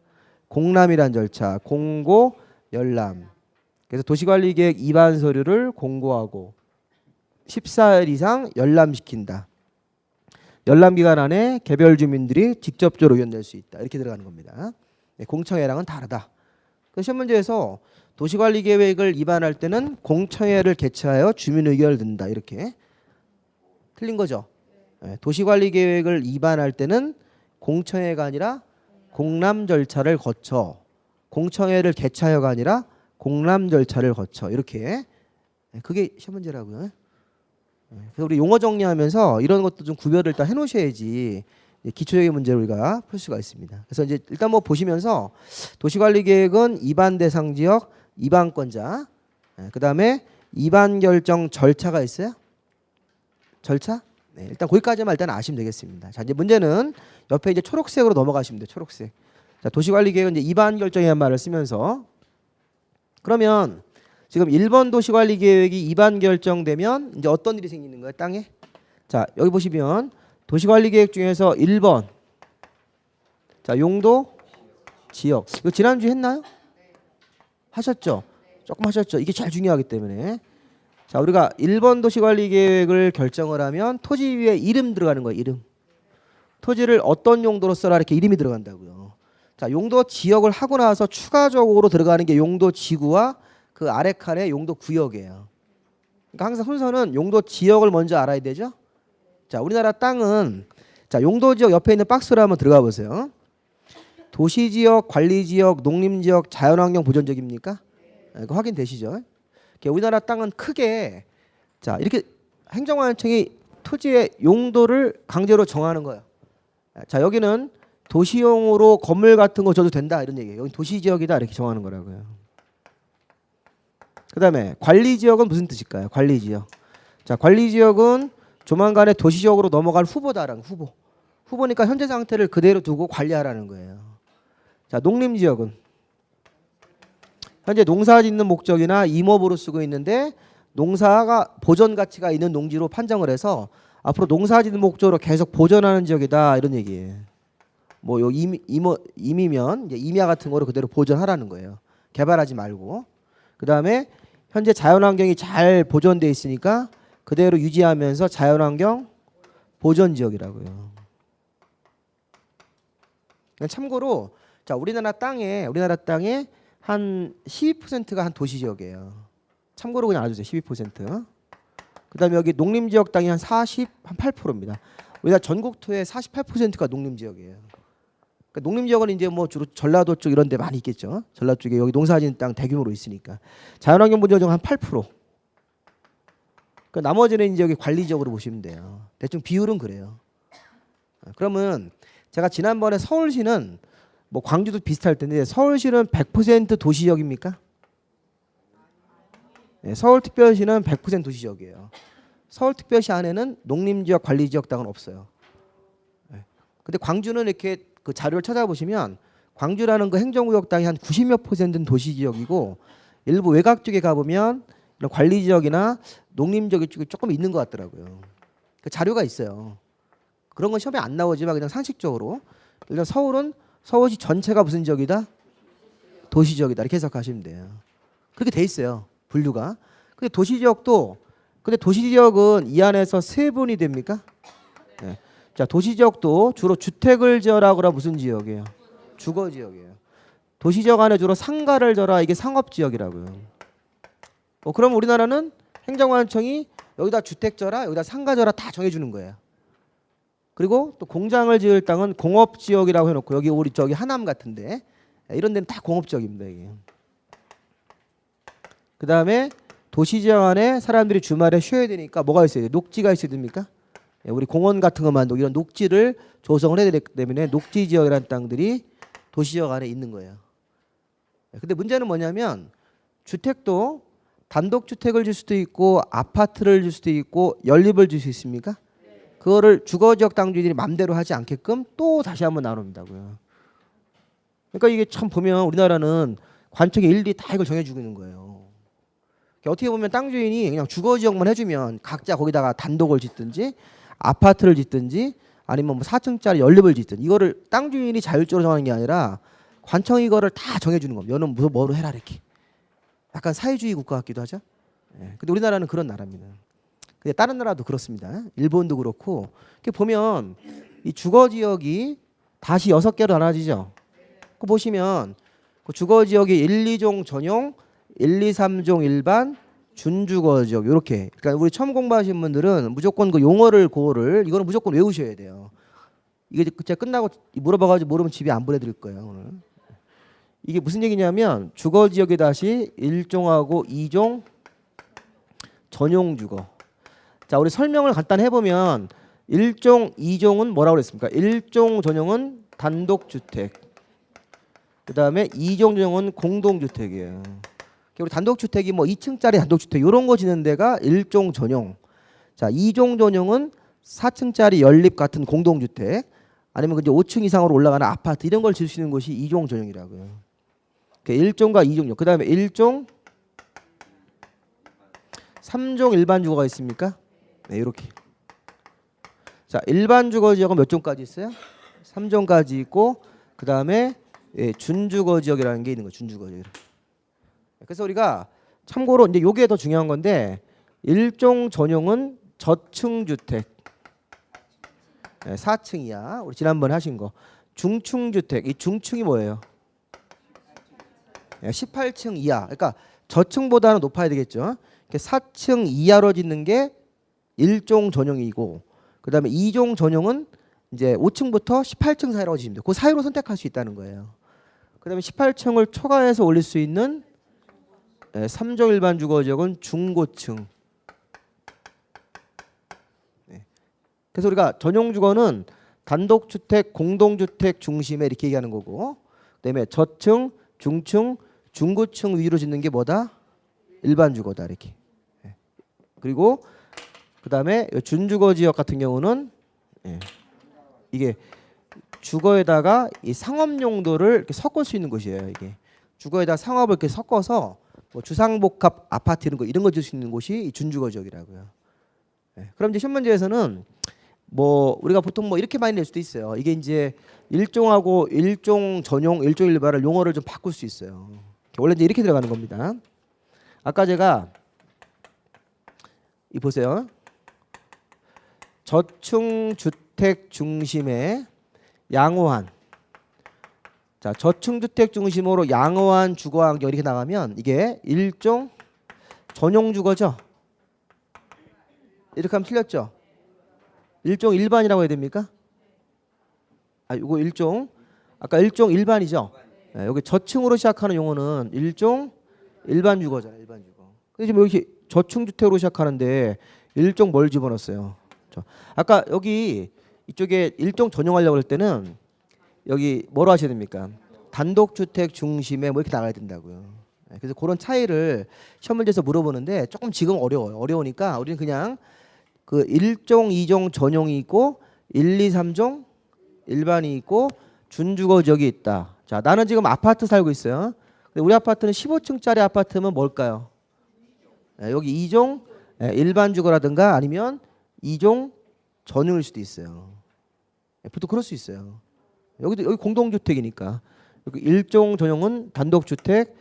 공람이란 절차, 공고, 열람. 그래서 도시관리계획 입안 서류를 공고하고 14일 이상 열람시킨다. 열람 기간 안에 개별 주민들이 직접적으로 의견 낼 수 있다. 이렇게 들어가는 겁니다. 네, 공청회랑은 다르다. 그 시험 문제에서 도시관리계획을 입안할 때는 공청회를 개최하여 주민 의견을 듣는다. 이렇게 틀린 거죠. 네, 도시관리계획을 입안할 때는 공청회가 아니라 공람 절차를 거쳐, 공청회를 개최하여가 아니라 공람 절차를 거쳐 이렇게. 네, 그게 시험 문제라고요. 그래서 우리 용어 정리하면서 이런 것도 좀 구별을 일단 해놓으셔야지 기초적인 문제를 우리가 풀 수가 있습니다. 그래서 이제 일단 뭐 보시면서 도시관리계획은 입안 대상 지역, 입안권자, 그 다음에 입안 결정 절차가 있어요. 절차? 네, 일단 거기까지만 일단 아시면 되겠습니다. 자, 이제 문제는 옆에 이제 초록색으로 넘어가시면 돼요. 초록색. 자, 도시관리계획은 이제 입안 결정이라는 말을 쓰면서 그러면 지금 1번 도시관리계획이 입안 결정되면 이제 어떤 일이 생기는 거예요? 땅에? 자, 여기 보시면 도시관리계획 중에서 1번. 자, 용도, 지역. 이거 지난주에 했나요? 하셨죠? 조금 하셨죠? 이게 제일 중요하기 때문에. 자, 우리가 1번 도시관리계획을 결정을 하면 토지 위에 이름 들어가는 거예요. 이름. 토지를 어떤 용도로 써라 이렇게 이름이 들어간다고요. 자, 용도 지역을 하고 나서 추가적으로 들어가는 게 용도 지구와 그 아래 칸에 용도 구역이에요. 그러니까 항상 순서는 용도 지역을 먼저 알아야 되죠. 자, 우리나라 땅은 자, 용도 지역 옆에 있는 박스로 한번 들어가 보세요. 도시 지역, 관리 지역, 농림 지역, 자연환경 보전 지역입니까? 이거 확인되시죠? 우리나라 땅은 크게 자, 이렇게 행정관청이 토지의 용도를 강제로 정하는 거예요. 자, 여기는 도시용으로 건물 같은 거 줘도 된다 이런 얘기예요. 여기 도시 지역이다 이렇게 정하는 거라고요. 그다음에 관리 지역은 무슨 뜻일까요? 관리 지역. 자, 관리 지역은 조만간에 도시 지역으로 넘어갈 후보다라는 후보. 후보니까 현재 상태를 그대로 두고 관리하라는 거예요. 자, 농림 지역은 현재 농사 짓는 목적이나 임업으로 쓰고 있는데 농사가 보전 가치가 있는 농지로 판정을 해서 앞으로 농사 짓는 목적으로 계속 보전하는 지역이다 이런 얘기예요. 뭐 요 임이면 이제 임야 같은 거로 그대로 보전하라는 거예요. 개발하지 말고. 그다음에 현재 자연환경이 잘 보존돼 있으니까 그대로 유지하면서 자연환경 보존 지역이라고요. 참고로 자, 우리나라 땅에 한 12%가 한 도시 지역이에요. 참고로 그냥 알아주세요. 12%. 그다음에 여기 농림 지역 땅이 한 8%입니다. 우리나라 전국 토의 48%가 농림 지역이에요. 그러니까 농림 지역은 이제 뭐 주로 전라도 쪽 이런 데 많이 있겠죠. 전라도 쪽에 여기 농사짓는 땅 대규모로 있으니까. 자연환경 보전 지역 한 8%. 그 나머지는 이제 여기 관리 지역으로 보시면 돼요. 대충 비율은 그래요. 그러면 제가 지난번에 서울시는 뭐 광주도 비슷할 텐데 서울시는 100% 도시 지역입니까? 네, 서울특별시는 100% 도시 지역이에요. 서울특별시 안에는 농림지역, 관리지역 땅은 없어요. 네. 근데 광주는 이렇게 그 자료를 찾아보시면 광주라는 그 행정구역 땅이 한 90몇 %는 도시 지역이고 일부 외곽 쪽에 가보면 이런 관리 지역이나 농림 지역이 조금 있는 것 같더라고요. 그 자료가 있어요. 그런 건 시험에 안 나오지만 그냥 상식적으로 일단 서울은 서울시 전체가 무슨 지역이다? 도시지역이다 이렇게 해석하시면 돼요. 그렇게 돼 있어요. 분류가. 근데 도시지역은 이 안에서 세분이 됩니까? 네. 자, 도시지역도 주로 주택을 지어라 그러면 무슨 지역이에요? 주거지역이에요. 도시지역 안에 주로 상가를 져라 이게 상업지역이라고요. 그럼 우리나라는 행정관청이 여기다 주택 져라 여기다 상가 져라 다 정해주는 거예요. 그리고 또 공장을 지을 땅은 공업지역이라고 해놓고 여기 우리 저기 하남 같은데 이런 데는 다 공업지역입니다. 이게. 그 다음에 도시지역 안에 사람들이 주말에 쉬어야 되니까 뭐가 있어야 돼요? 녹지가 있어야 됩니까? 우리 공원 같은 것만 이런 녹지를 조성을 해야 되기 때문에 녹지지역이라는 땅들이 도시지역 안에 있는 거예요. 근데 문제는 뭐냐면 주택도 단독주택을 줄 수도 있고 아파트를 줄 수도 있고 연립을 줄 수 있습니까? 그거를 주거지역 당주인들이 맘대로 하지 않게끔 또 다시 한번 나눈다고요. 그러니까 이게 참 보면 우리나라는 관청이 일일이 다 이걸 정해주고 있는 거예요. 어떻게 보면 땅 주인이 그냥 주거지역만 해주면 각자 거기다가 단독을 짓든지 아파트를 짓든지 아니면 뭐 4층짜리 연립을 짓든 이거를 땅 주인이 자율적으로 정하는 게 아니라 관청이 이거를 다 정해주는 겁니다. 너는 무슨 뭐로 해라 이렇게. 약간 사회주의 국가 같기도 하죠. 근데 우리나라는 그런 나라입니다. 근데 다른 나라도 그렇습니다. 일본도 그렇고 이렇게 보면 이 주거지역이 다시 6개로 나눠지죠. 그 보시면 그 주거지역이 1, 2종 전용 1, 2, 3종 일반, 준주거지역 이렇게. 그러니까 우리 처음 공부하신 분들은 무조건 그 용어를 그거를 이거는 무조건 외우셔야 돼요. 이게 제가 끝나고 물어봐가지고 모르면 집에 안 보내드릴 거예요 오늘. 이게 무슨 얘기냐면 주거지역에 다시 1종하고 2종 전용주거. 자, 우리 설명을 간단히 해보면 1종, 2종은 뭐라고 그랬습니까? 1종 전용은 단독주택. 그 다음에 2종 전용은 공동주택이에요. 우리 단독주택이 뭐 2층짜리 단독주택 이런 거 짓는 데가 1종 전용. 자, 2종 전용은 4층짜리 연립 같은 공동주택 아니면 이제 5층 이상으로 올라가는 아파트 이런 걸 지을 수 있는 것이 2종 전용이라고요. 1종과 2종용. 그 다음에 1종, 3종 일반 주거가 있습니까? 네, 이렇게. 자, 일반 주거 지역은 몇 종까지 있어요? 3종까지 있고 그 다음에 준주거 지역이라는 게 있는 거예요. 준주거 지역. 그래서 우리가 참고로 이제 요게 더 중요한 건데 1종 전용은 저층 주택 4층 이하 우리 지난번에 하신 거. 중층 주택 이 중층이 뭐예요? 18층 이하. 그러니까 저층보다는 높아야 되겠죠. 4층 이하로 짓는 게 1종 전용이고 그다음에 2종 전용은 이제 5층부터 18층 사이라고 지시면 돼요. 그 사이로 선택할 수 있다는 거예요. 그다음에 18층을 초과해서 올릴 수 있는 3종 일반 주거 지역은 중고층. 그래서 우리가 전용 주거는 단독주택, 공동주택 중심에 이렇게 얘기하는 거고 그다음에 저층, 중층, 중고층 위로 짓는 게 뭐다? 일반 주거다 이렇게. 그리고 그다음에 준주거 지역 같은 경우는 이게 주거에다가 이 상업 용도를 이렇게 섞을 수 있는 곳이에요. 이게 주거에다 상업을 이렇게 섞어서 뭐 주상복합 아파트 이런 거 줄 수 있는 곳이 이 준주거 지역이라고요. 그럼 이제 시험 문제에서는 뭐 우리가 보통 뭐 이렇게 많이 낼 수도 있어요. 이게 이제 일종하고 일종 전용, 일종 일반을 용어를 좀 바꿀 수 있어요. 원래 이제 이렇게 들어가는 겁니다. 아까 제가 이 보세요. 저층 주택 중심의 양호한. 자, 저층 주택 중심으로 양호한 주거 환경 이렇게 나가면 이게 일종 전용 주거죠. 이렇게 하면 틀렸죠. 일종 일반이라고 해야 됩니까? 이거 일종. 아까 일종 일반이죠. 여기 저층으로 시작하는 용어는 일종 일반 주거잖아요. 일반 주거. 근데 지금 여기 저층 주택으로 시작하는데 일종 뭘 집어넣었어요? 아까 여기 이쪽에 일종 전용하려고 할 때는 여기 뭐로 하셔야 됩니까? 단독주택 중심에 뭐 이렇게 나가야 된다고요. 그래서 그런 차이를 시험 문제에서 물어보는데 조금 지금 어려워요. 어려우니까 우리는 그냥 그 1종, 2종 전용이 있고 1, 2, 3종 일반이 있고 준주거 지역이 있다. 자, 나는 지금 아파트 살고 있어요. 근데 우리 아파트는 15층짜리 아파트면 뭘까요? 여기 2종 일반 주거라든가 아니면 2종 전용일 수도 있어요. 보통 그럴 수 있어요. 여기 공동주택이니까. 그리고 1종 전용은 단독주택,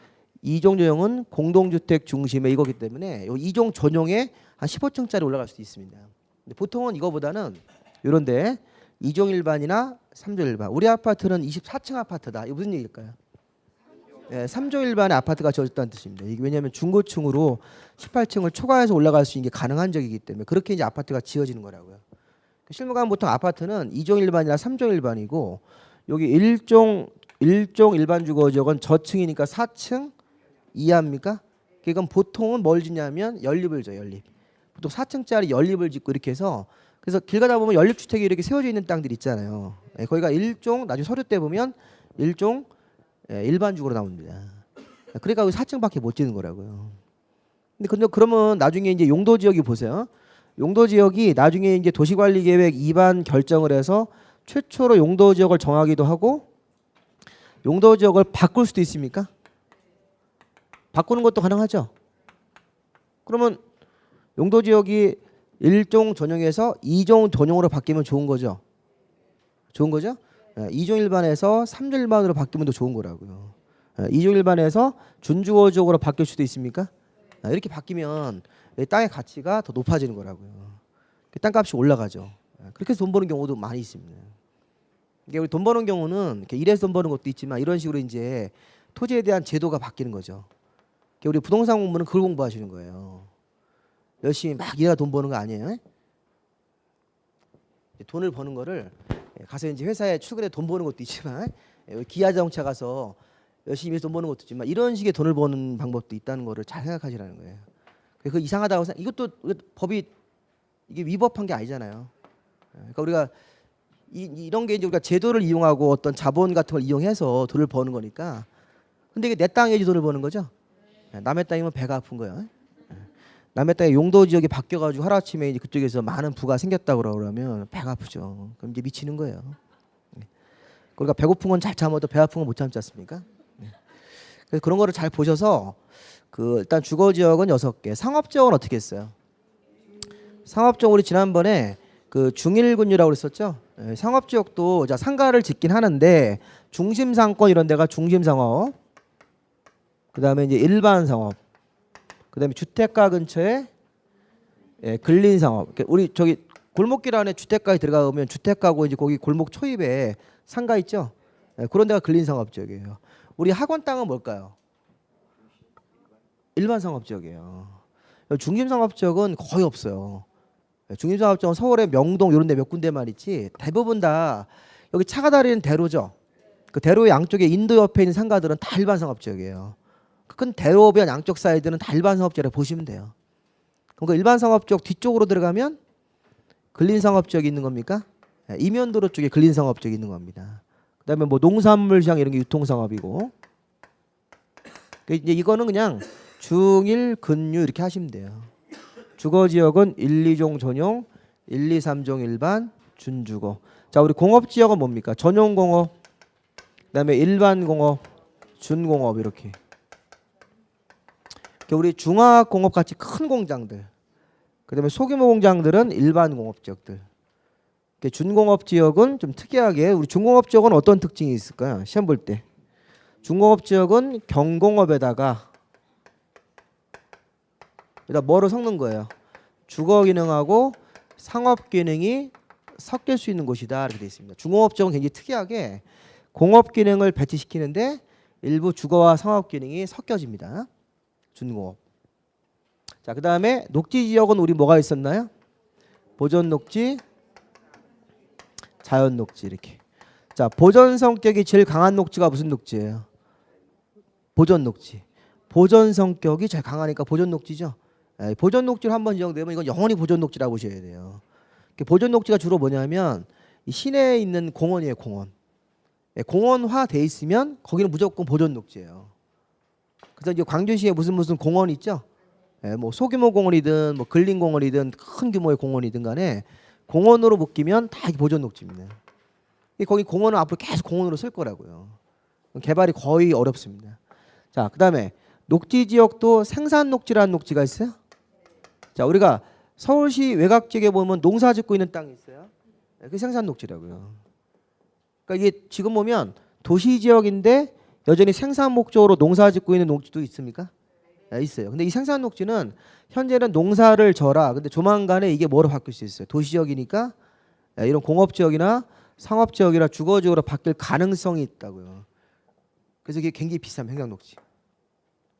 2종 전용은 공동주택 중심의 이거기 때문에 이 2종 전용에 한 15층짜리 올라갈 수도 있습니다. 근데 보통은 이거보다는 이런데 2종 일반이나 3종 일반. 우리 아파트는 24층 아파트다. 이거 무슨 얘기일까요? 네, 3종 일반의 아파트가 지어졌다는 뜻입니다. 이게 왜냐하면 중고층으로 18층을 초과해서 올라갈 수 있는 게 가능한 적이기 때문에 그렇게 이제 아파트가 지어지는 거라고요. 실무관 보통 아파트는 2종 일반이나 3종 일반이고 여기 1종 일반 주거 지역은 저층이니까 4층 이하입니까? 그러니까 보통은 뭘 짓냐면 연립을 져요. 연립. 보통 4층짜리 연립을 짓고 이렇게 해서 그래서 길 가다 보면 연립주택이 이렇게 세워져 있는 땅들 있잖아요. 거기가 1종 나중에 서류 때 보면 1종 일반 주거로 나옵니다. 그러니까 4층밖에 못 짓는 거라고요. 근데 그러면 나중에 이제 용도 지역이 보세요. 용도 지역이 나중에 이제 도시관리계획 2반 결정을 해서 최초로 용도 지역을 정하기도 하고 용도 지역을 바꿀 수도 있습니까? 바꾸는 것도 가능하죠. 그러면 용도 지역이 1종 전용에서 2종 전용으로 바뀌면 좋은 거죠. 좋은 거죠? 2종 일반에서 3종 일반으로 바뀌면 더 좋은 거라고요. 2종 일반에서 준주거 지역으로 바뀔 수도 있습니까? 이렇게 바뀌면 땅의 가치가 더 높아지는 거라고요. 땅값이 올라가죠. 그렇게 해서 돈 버는 경우도 많이 있습니다. 이게 우리 돈 버는 경우는 이렇게 일해서 돈 버는 것도 있지만 이런 식으로 이제 토지에 대한 제도가 바뀌는 거죠. 우리 부동산 공부는 그걸 공부하시는 거예요. 열심히 막 일해서 돈 버는 거 아니에요? 돈을 버는 거를 가서 이제 회사에 출근해 돈 버는 것도 있지만 기아자동차 가서 열심히 해서 돈 버는 것도 있지만 이런 식의 돈을 버는 방법도 있다는 거를 잘 생각하시라는 거예요. 그 이상하다고 이것도 법이 이게 위법한 게 아니잖아요. 그러니까 우리가 이런 게 이제 우리가 제도를 이용하고 어떤 자본 같은 걸 이용해서 돈을 버는 거니까. 근데 이게 내 땅에 돈을 버는 거죠. 남의 땅이면 배가 아픈 거예요. 남의 땅에 용도 지역이 바뀌어가지고 하루아침에 이제 그쪽에서 많은 부가 생겼다고 그러면 배가 아프죠. 그럼 이제 미치는 거예요. 그러니까 배고픈 건 잘 참아도 배 아픈 건 못 참지 않습니까? 그래서 그런 거를 잘 보셔서 일단 주거 지역은 6개, 상업 지역은 어떻게 했어요? 상업 지역 우리 지난번에 중일군유라고 그랬었죠. 상업 지역도 상가를 짓긴 하는데 중심 상권 이런 데가 중심 상업, 그다음에 이제 일반 상업, 그다음에 주택가 근처에 근린 상업. 우리 저기 골목길 안에 주택가에 들어가면 주택가고 이제 거기 골목 초입에 상가 있죠. 그런 데가 근린 상업 지역이에요. 우리 학원 땅은 뭘까요? 일반 상업 지역이에요. 중심 상업 지역은 거의 없어요. 중심 상업 지역은 서울의 명동 이런 데 몇 군데만 있지 대부분 다 여기 차가 다니는 대로죠. 그 대로 양쪽에 인도 옆에 있는 상가들은 다 일반 상업 지역이에요. 큰 대로변 양쪽 사이드는 다 일반 상업 지역이라고 보시면 돼요. 그럼 일반 상업 지역 뒤쪽으로 들어가면 근린 상업 지역이 있는 겁니까? 이면도로 쪽에 근린 상업 지역이 있는 겁니다. 그다음에 뭐 농산물 시장 이런 게 유통 상업이고. 이제 이거는 그냥 중일 근유 이렇게 하시면 돼요. 주거 지역은 1, 2종 전용, 1, 2, 3종 일반, 준주거. 자, 우리 공업 지역은 뭡니까? 전용 공업, 그다음에 일반 공업, 준공업 이렇게. 우리 중화학 공업 같이 큰 공장들, 그다음에 소규모 공장들은 일반 공업 지역들. 준공업 지역은 좀 특이하게 우리 중공업 지역은 어떤 특징이 있을까요? 시험 볼 때. 중공업 지역은 경공업에다가 뭐로 섞는 거예요? 주거 기능하고 상업 기능이 섞일 수 있는 곳이다 이렇게 되어 있습니다. 중공업 지역은 굉장히 특이하게 공업 기능을 배치시키는데 일부 주거와 상업 기능이 섞여집니다. 준공업. 자, 그다음에 녹지 지역은 우리 뭐가 있었나요? 보존 녹지, 자연 녹지 이렇게. 자, 보존 성격이 제일 강한 녹지가 무슨 녹지예요? 보존 녹지. 보존 성격이 제일 강하니까 보존 녹지죠. 보존 녹지로 한번 지정되면 이건 영원히 보존 녹지라고 보셔야 돼요. 보존 녹지가 주로 뭐냐면 이 시내에 있는 공원이에요, 공원. 공원화 돼 있으면 거기는 무조건 보존 녹지예요. 그래서 이제 광주시에 무슨 공원 있죠? 뭐 소규모 공원이든 뭐 근린 공원이든 큰 규모의 공원이든 간에 공원으로 묶이면 다 보존 녹지입니다. 거기 공원은 앞으로 계속 공원으로 쓸 거라고요. 개발이 거의 어렵습니다. 자, 그다음에 녹지 지역도 생산 녹지라는 녹지가 있어요. 자, 우리가 서울시 외곽 지역에 보면 농사 짓고 있는 땅이 있어요. 그게 생산 녹지라고요. 그러니까 이게 지금 보면 도시 지역인데 여전히 생산 목적으로 농사 짓고 있는 농지도 있습니까? 네, 있어요. 근데 이 생산 녹지는 현재는 농사를 져라. 근데 조만간에 이게 뭐로 바뀔 수 있어요? 도시 지역이니까 이런 공업 지역이나 상업 지역이나 주거 지역으로 바뀔 가능성이 있다고요. 그래서 이게 굉장히 비싼 생산 녹지.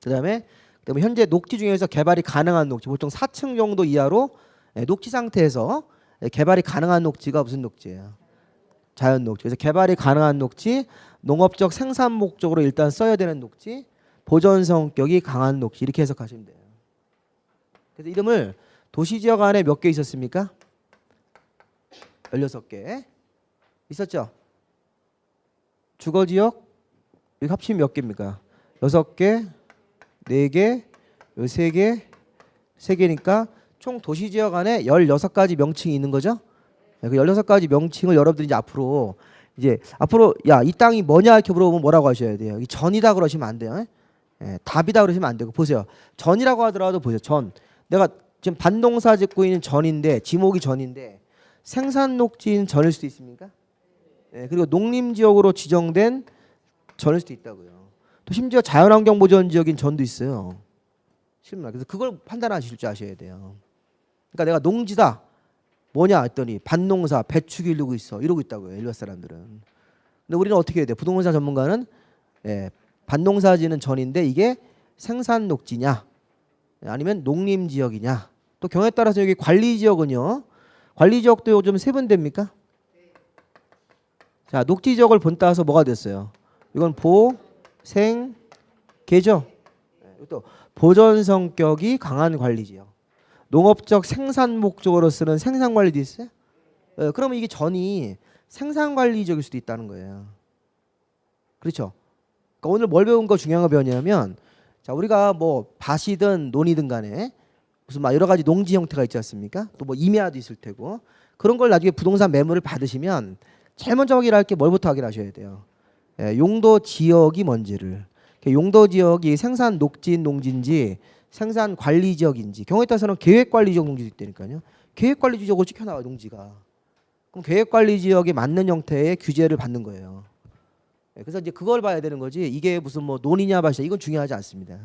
그다음에 현재 녹지 중에서 개발이 가능한 녹지, 보통 4층 정도 이하로 녹지 상태에서 개발이 가능한 녹지가 무슨 녹지예요? 자연 녹지. 그래서 개발이 가능한 녹지, 농업적 생산 목적으로 일단 써야 되는 녹지, 보전 성격이 강한 녹지, 이렇게 해석하시면 돼요. 그래서 이름을 도시 지역 안에 몇 개 있었습니까? 16개 있었죠? 주거 지역 이거 합치면 몇 개입니까? 6개, 4개, 3개, 3개니까 총 도시 지역 안에 16가지 명칭이 있는 거죠? 그 16가지 명칭을 여러분들이 이제 앞으로 야, 이 땅이 뭐냐 이렇게 물어보면 뭐라고 하셔야 돼요? 이 전이다 그러시면 안 돼요. 답이다 그러시면 안 되고, 보세요. 전이라고 하더라도 보세요. 전. 내가 지금 밭농사 짓고 있는 전인데, 지목이 전인데 생산 녹지인 전일 수도 있습니까? 그리고 농림지역으로 지정된 전일 수도 있다고요. 또 심지어 자연환경보전 지역인 전도 있어요. 실무나. 그래서 그걸 판단하실 줄 아셔야 돼요. 그러니까 내가 농지다 뭐냐 했더니 밭농사 배추 기르고 있어 이러고 있다고요. 일반 사람들은. 근데 우리는 어떻게 해야 돼요? 부동산 전문가는 밭농사 지는 전인데 이게 생산 녹지냐 아니면 농림지역이냐. 또 경우에 따라서 여기 관리지역은요. 관리지역도 요즘 세분됩니까? 자, 녹지지역을 본따서 뭐가 됐어요? 이건 보, 생, 계죠. 또 보전 성격이 강한 관리지역. 농업적 생산 목적으로 쓰는 생산관리도 있어요. 그러면 이게 전이 생산관리지역일 수도 있다는 거예요. 그렇죠. 그러니까 오늘 뭘 배운 거 중요한 거 배웠냐면, 자, 우리가 뭐 밭이든 논이든 간에 무슨 막 여러 가지 농지 형태가 있지 않습니까? 또 뭐 임야도 있을 테고, 그런 걸 나중에 부동산 매물을 받으시면 제일 먼저 확인할 게 뭘부터 확인하셔야 돼요? 용도 지역이 뭔지를. 용도 지역이 생산 녹지인 농지인지 생산 관리 지역인지, 경우에 따라서는 계획 관리 지역 농지도 있다니까요. 계획 관리 지역으로 찍혀 나와 농지가. 그럼 계획 관리 지역에 맞는 형태의 규제를 받는 거예요. 그래서 이제 그걸 봐야 되는 거지. 이게 무슨 뭐 논이냐 밭이냐 이건 중요하지 않습니다.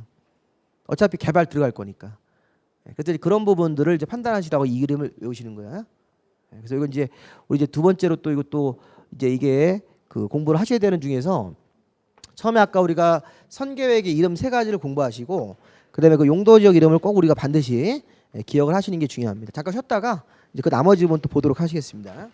어차피 개발 들어갈 거니까. 그래서 그런 부분들을 이제 판단하시라고 이 그림을 외우시는 거야. 그래서 이건 이제 우리 이제 두 번째로 또 이것도 이제 이게 그 공부를 하셔야 되는 중에서, 처음에 아까 우리가 선계획의 이름 3가지를 공부하시고 그다음에 그 용도 지역 이름을 꼭 우리가 반드시 기억을 하시는 게 중요합니다. 잠깐 쉬었다가 이제 그 나머지 부분 또 보도록 하시겠습니다.